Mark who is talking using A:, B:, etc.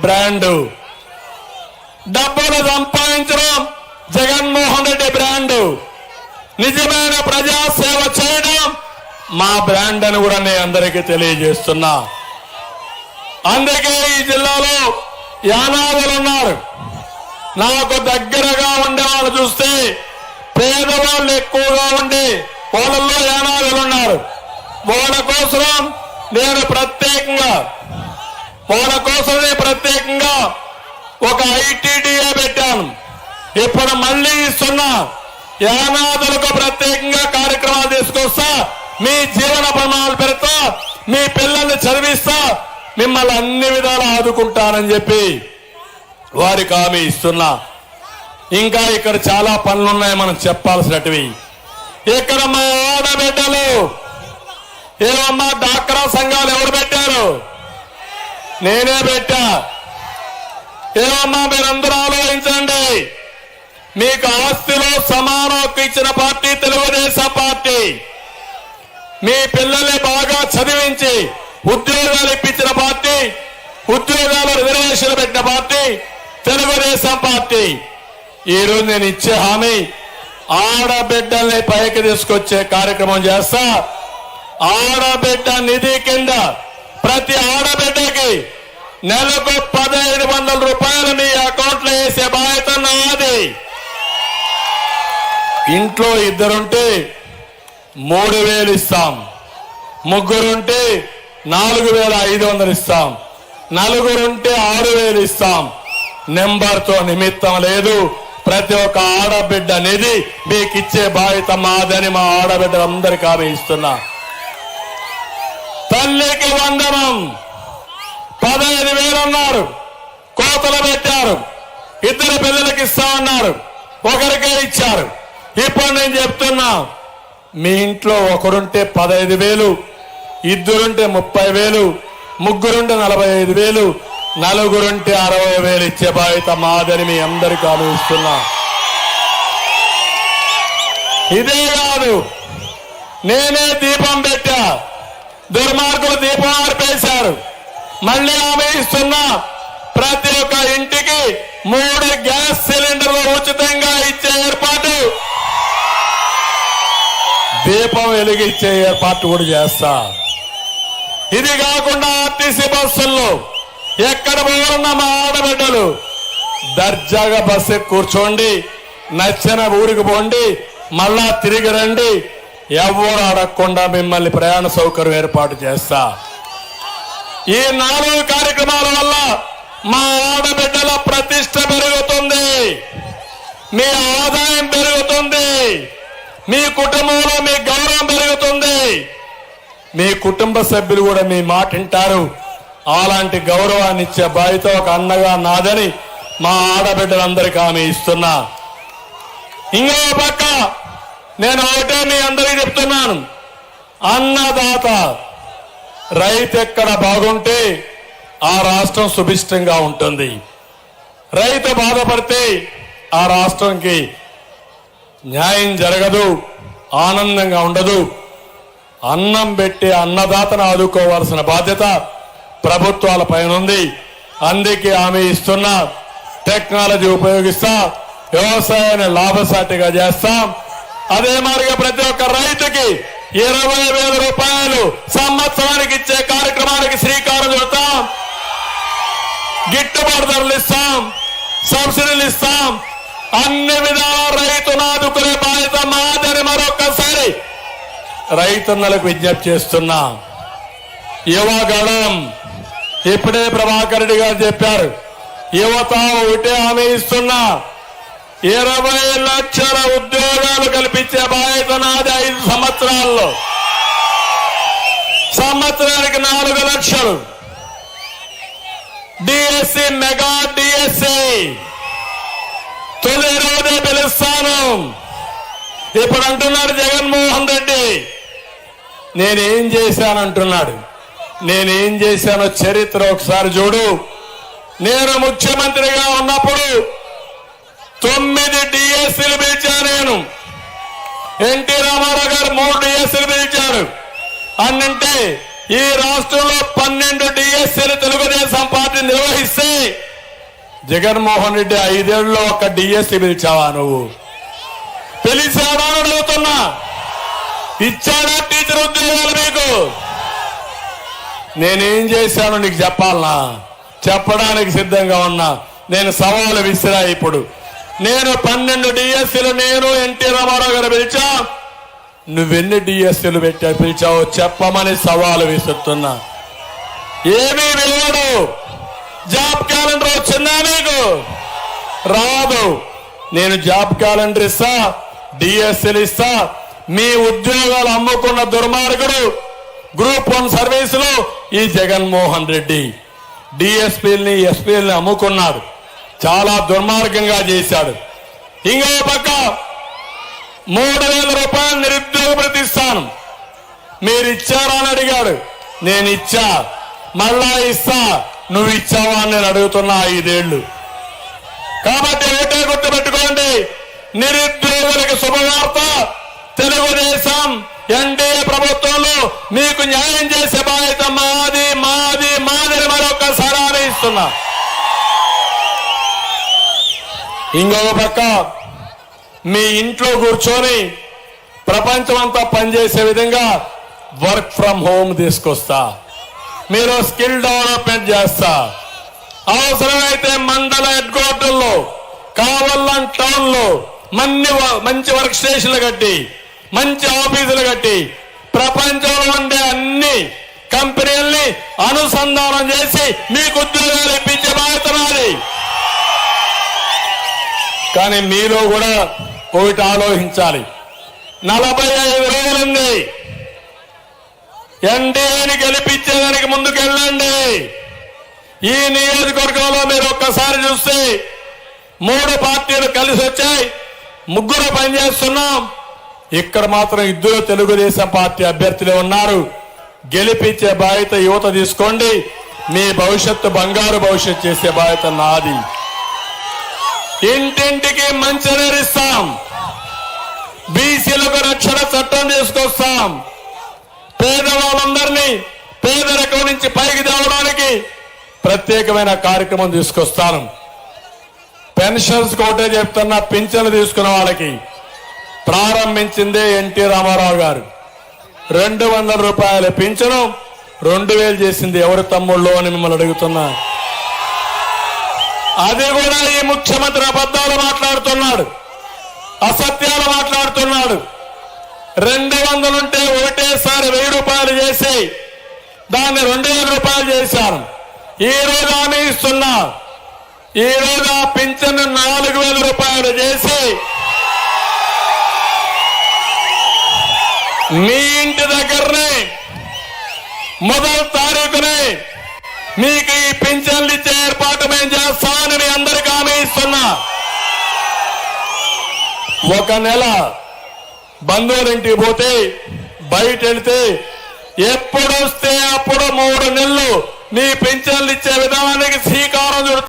A: Brand డబ్బులు సంపాదించడం Jaganmohan Reddy brand, నిజమైన ప్రజాసేవ చేయడం మా బ్రాండ్ అని కూడా నేను అందరికీ తెలియజేస్తున్నా. అందుకే ఈ జిల్లాలో యానాదులు ఉన్నారు. నాకు దగ్గరగా ఉండే వాళ్ళు చూస్తే పేదవాళ్ళు ఎక్కువగా ఉండి వాళ్ళల్లో యానాదులు ఉన్నారు. వాళ్ళ కోసం నేను ప్రత్యేకంగా ఒక ఐటీడీఏ పెట్టాను. ఇప్పుడు మళ్ళీ ఇస్తున్నా. యానాదులకు ప్రత్యేకంగా కార్యక్రమాలు తీసుకొస్తా, మీ జీవన ప్రమాణాలు పెడతా, మీ పిల్లల్ని చదివిస్తా, మిమ్మల్ని అన్ని విధాలు ఆదుకుంటానని చెప్పి వారికి హామీ ఇస్తున్నా. ఇంకా ఇక్కడ చాలా పనులున్నాయి మనం చెప్పాల్సినటివి. ఇక్కడ మా ఆడబిడ్డలు ఏమమ్మా డాక్రా సంఘాలు ఎవరు పెట్టారు? నేనే పెట్టా. ఏమమ్మా మీరందరూ ఆలోచించండి. మీకు ఆస్తిలో సమాన హక్కు ఇచ్చిన పార్టీ తెలుగుదేశం పార్టీ. మీ పిల్లల్ని బాగా చదివించి ఉద్యోగాలు ఇప్పించిన పార్టీ, ఉద్యోగాలు రిజర్వేషన్లు పెట్టిన పార్టీ తెలుగుదేశం పార్టీ. ఈరోజు నేను ఇచ్చే హామీ ఆడబిడ్డల్ని పైకి తీసుకొచ్చే కార్యక్రమం చేస్తా. ఆడబిడ్డ నిధి కింద ప్రతి ఆడబిడ్డకి నెలకు 1500 రూపాయలు మీ అకౌంట్ లో వేసే బాధ్యత నాది. ఇంట్లో ఇద్దరుంటే 3000 ఇస్తాం, ముగ్గురుంటే 4500 ఇస్తాం, నలుగురుంటే 6000 ఇస్తాం. నెంబర్తో నిమిత్తం లేదు. ప్రతి ఒక్క ఆడబిడ్డ నిధి మీకు ఇచ్చే బాధ్యత మాదని మా ఆడబిడ్డలందరికీ హామీ ఇస్తున్నా. తల్లికి వందనం 15,000 అన్నారు, కోతలు పెట్టారు. ఇద్దరు పిల్లలకి ఇస్తామన్నారు, ఒకరికే ఇచ్చారు. ఇప్పుడు నేను చెప్తున్నా, మీ ఇంట్లో ఒకరుంటే 15,000, ఇద్దరుంటే 30,000, ముగ్గురుంటే 45,000, నలుగురుంటే 60,000 ఇచ్చే బాధ్యత మాదని మీ అందరికీ ఆలోచిస్తున్నా. ఇదే కాదు, నేనే దీపం పెట్టా. దుర్మార్గులు దీపం ఆర్పేశారు. మళ్ళీ హామీ ఇస్తున్నా, ప్రతి ఒక్క ఇంటికి 3 గ్యాస్ సిలిండర్లు ఉచితంగా ఇచ్చే ఏర్పాటు, దీపం వెలిగించే ఏర్పాటు కూడా చేస్తా. ఇది కాకుండా ఆర్టీసీ బస్సుల్లో ఎక్కడ పోవాలన్నా మా ఆడబిడ్డలు దర్జాగా బస్సు కూర్చోండి, నచ్చిన ఊరికి పోండి, మళ్ళా తిరిగి రండి. ఎవరు అడగకుండా మిమ్మల్ని ప్రయాణ సౌకర్యం ఏర్పాటు చేస్తా. ఈ 4 కార్యక్రమాల వల్ల మా ఆడబిడ్డల ప్రతిష్ట పెరుగుతుంది, మీ ఆదాయం పెరుగుతుంది, మీ కుటుంబంలో మీ గౌరవం పెరుగుతుంది. మీ కుటుంబ సభ్యులు కూడా మీ మాట వింటారు. అలాంటి గౌరవాన్ని ఇచ్చే బాధ్యత ఒక అన్నగా నాదని మా ఆడబిడ్డలందరికీ హామీ ఇస్తున్నా. ఇంకో పక్క నేను ఒకటే మీ అందరికీ చెప్తున్నాను, అన్నదాత రైతు ఎక్కడ బాగుంటే ఆ రాష్ట్రం సుభిష్టంగా ఉంటుంది. రైతు బాధపడితే ఆ రాష్ట్రంకి న్యాయం జరగదు, ఆనందంగా ఉండదు. అన్నం పెట్టి అన్నదాతను ఆదుకోవాల్సిన బాధ్యత ప్రభుత్వాల పైన ఉంది. అందుకే హామీ ఇస్తున్నా, టెక్నాలజీ ఉపయోగిస్తా, వ్యవసాయాన్ని లాభసాటిగా చేస్తాం. అదే మాదిరిగా ప్రతి ఒక్క రైతుకి 20,000 రూపాయలు సంవత్సరానికి ఇచ్చే కార్యక్రమానికి శ్రీకారం చుడతాం. గిట్టుబాటు ధరలు ఇస్తాం, సబ్సిడీలు ఇస్తాం. అన్ని విధాల రైతును ఆదుకునే బాధ్యత మాదని మరొకసారి రైతన్నలకు విజ్ఞప్తి చేస్తున్నా. యువగళం ఇప్పుడే ప్రభాకర్ రెడ్డి గారు చెప్పారు, యువత ఒకటే హామీ ఇస్తున్నా, 20 లక్షల ఉద్యోగాలు కల్పించే బాధ్యత నాది 5 సంవత్సరాల్లో. సంవత్సరానికి 4 లక్షలు. డిఎస్సి, మెగా డిఎస్సి తొలి రోజే పిలుస్తాను. ఇప్పుడు అంటున్నాడు జగన్మోహన్ రెడ్డి, నేనేం చేశానంటున్నాడు. నేనేం చేశానో చరిత్ర ఒకసారి చూడు. నేను ముఖ్యమంత్రిగా ఉన్నప్పుడు 9 డిఎస్సీలు పిలిచాను. నేను ఎన్టీ రామారావు గారు 3 డిఎస్సీలు పిలిచారు. అన్నింటే ఈ రాష్ట్రంలో 12 డిఎస్సీలు తెలుగుదేశం పార్టీ నిర్వహిస్తే జగన్మోహన్ రెడ్డి 5 ఏళ్లలో ఒక డిఎస్సీ పిలిచావా నువ్వు? పిలిచాడా అడుగుతున్నా. ఇచ్చాడా టీచర్ ఉద్యోగాలు మీకు? నేనేం చేశాను నీకు చెప్పాలనా? చెప్పడానికి సిద్ధంగా ఉన్నా. నేను సవాలు విసిరా. ఇప్పుడు నేను 12 డిఎస్సీలు నేను ఎన్టీ రామారావు గారు పిలిచా. నువ్వెన్ని డిఎస్సీలు పిలిచావో చెప్పమని సవాలు విసురుతున్నా. ఏమీ విలువడు. జాబ్ క్యాలెండర్ వచ్చిందా మీకు? రాదు. నేను జాబ్ క్యాలెండర్ ఇస్తా, డిఎస్సీలు ఇస్తా. మీ ఉద్యోగాలు అమ్ముకున్న దుర్మార్గుడు గ్రూప్ 1 సర్వీసులో ఈ జగన్మోహన్ రెడ్డి డిఎస్పీలని ఎస్పీలని అమ్ముకున్నాడు. చాలా దుర్మార్గంగా చేశాడు. ఇంకో పక్క 3,000 రూపాయలు నిరుద్యోగ భృతి ఇస్తాను. మీరు ఇచ్చారా అని అడిగాడు. నేను ఇచ్చా, మళ్ళా ఇస్తా. నువ్వు ఇచ్చావా అని నేను అడుగుతున్నా. 5 ఏళ్లు. కాబట్టి ఒకటే గుర్తుపెట్టుకోండి, నిరుద్యోగులకు శుభవార్త. తెలుగుదేశం ఎన్డీఏ ప్రభుత్వంలో మీకు న్యాయం చేసే బాధ్యత మాది మాది మాది మరొకసారి ఆలోచిస్తున్నా. ఇంకొక పక్క మీ ఇంట్లో కూర్చొని ప్రపంచం అంతా పనిచేసే విధంగా వర్క్ ఫ్రం హోమ్ తీసుకొస్తా. మీరు స్కిల్ డెవలప్మెంట్ చేస్తా. అవసరమైతే మండల హెడ్ క్వార్టర్లో, కావల్లం టౌన్ లో మంచి వర్క్ స్టేషన్లు కట్టి, మంచి ఆఫీసులు కట్టి, ప్రపంచంలో ఉండే అన్ని కంపెనీల్ని అనుసంధానం చేసి మీకు ఉద్యోగాలు ఇప్పించే బాధ్యత నాది. కానీ మీలో కూడా ఒకటి ఆలోచించాలి. 45 రోజులుంది. ఎన్డీఏని గెలిపించేదానికి ముందుకెళ్ళండి. ఈ నియోజకవర్గంలో మీరు ఒక్కసారి చూస్తే 3 పార్టీలు కలిసి వచ్చాయి. 3 పనిచేస్తున్నాం. ఇక్కడ మాత్రం 2 తెలుగుదేశం పార్టీ అభ్యర్థులే ఉన్నారు. గెలిపించే బాధ్యత యువత తీసుకోండి. మీ భవిష్యత్తు బంగారు భవిష్యత్తు చేసే బాధ్యత నాది. ఇంటింటికి మంచినీరు ఇస్తాం. బీసీలకు రక్షణ చట్టం తీసుకొస్తాం. పేదవాళ్ళందరినీ పేదరికం నుంచి పైకి తేవడానికి ప్రత్యేకమైన కార్యక్రమం తీసుకొస్తాను. పెన్షన్స్ ఒకటే చెప్తున్నా, పింఛన్లు తీసుకున్న వాళ్ళకి ప్రారంభించిందే ఎన్టీ రామారావు గారు. 200 రూపాయల పింఛను 2,000 చేసింది ఎవరి తమ్ముళ్ళు అని మిమ్మల్ని అడుగుతున్నా. అది కూడా ఈ ముఖ్యమంత్రి అబద్ధాలు మాట్లాడుతున్నాడు, అసత్యాలు మాట్లాడుతున్నాడు. 200 ఉంటే ఒకటేసారి 1000 రూపాయలు చేసి దాన్ని 2,000 రూపాయలు చేశాను. ఈ రోజు హామీ ఇస్తున్నా. ఈ రోజు ఆ పింఛను 4,000 రూపాయలు చేసి మీ ఇంటి దగ్గరనే మొదటి తారీఖునే మీకు ఈ పింఛన్లు ఇచ్చే ఏర్పాటు మేము చేస్తామని మీ అందరికీ హామీ ఇస్తున్నా. 1 నెల బంధువులింటికి పోతే బయట వెళితే ఎప్పుడు వస్తే అప్పుడు 3 నెలలు మీ పింఛన్లు ఇచ్చే విధానానికి శ్రీకారం చుడతాం.